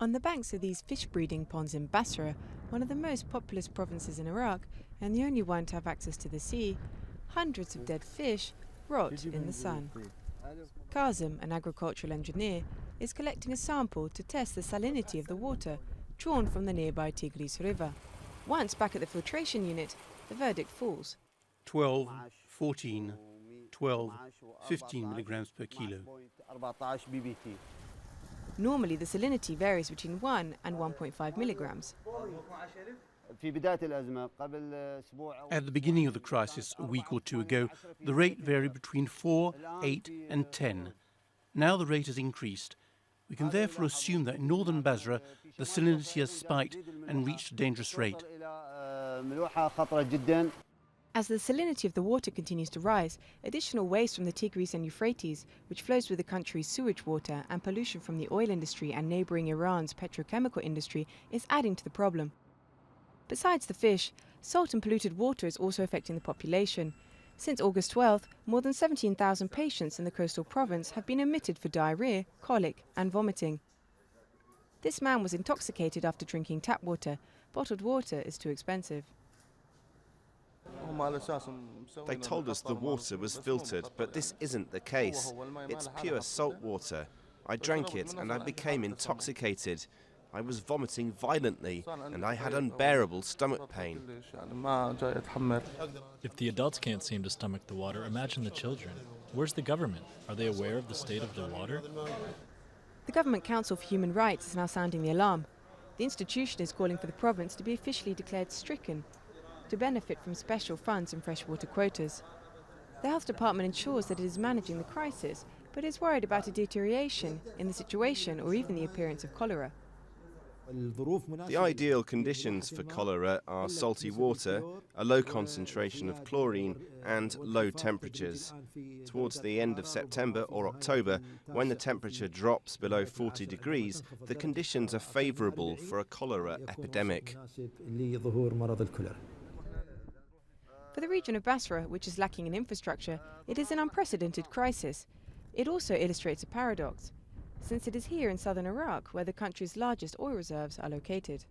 On the banks of these fish breeding ponds in Basra, one of the most populous provinces in Iraq and the only one to have access to the sea, hundreds of dead fish rot in the sun. Kazim, an agricultural engineer, is collecting a sample to test the salinity of the water drawn from the nearby Tigris River. Once back at the filtration unit, the verdict falls. 12, 14, 12, 15 milligrams per kilo. Normally, the salinity varies between 1 and 1.5 milligrams. At the beginning of the crisis, a week or two ago, the rate varied between 4, 8 and 10. Now the rate has increased. We can therefore assume that in northern Basra, the salinity has spiked and reached a dangerous rate. As the salinity of the water continues to rise, additional waste from the Tigris and Euphrates, which flows with the country's sewage water, and pollution from the oil industry and neighbouring Iran's petrochemical industry is adding to the problem. Besides the fish, salt and polluted water is also affecting the population. Since August 12th, more than 17,000 patients in the coastal province have been admitted for diarrhoea, colic and vomiting. This man was intoxicated after drinking tap water. Bottled water is too expensive. They told us the water was filtered, but this isn't the case. It's pure salt water. I drank it and I became intoxicated. I was vomiting violently and I had unbearable stomach pain. If the adults can't seem to stomach the water, imagine the children. Where's the government? Are they aware of the state of the water? The Government Council for Human Rights is now sounding the alarm. The institution is calling for the province to be officially declared stricken to benefit from special funds and freshwater quotas. The Health Department ensures that it is managing the crisis, but is worried about a deterioration in the situation or even the appearance of cholera. The ideal conditions for cholera are salty water, a low concentration of chlorine and low temperatures. Towards the end of September or October, when the temperature drops below 40 degrees, the conditions are favourable for a cholera epidemic. For the region of Basra, which is lacking in infrastructure, it is an unprecedented crisis. It also illustrates a paradox, since it is here in southern Iraq where the country's largest oil reserves are located.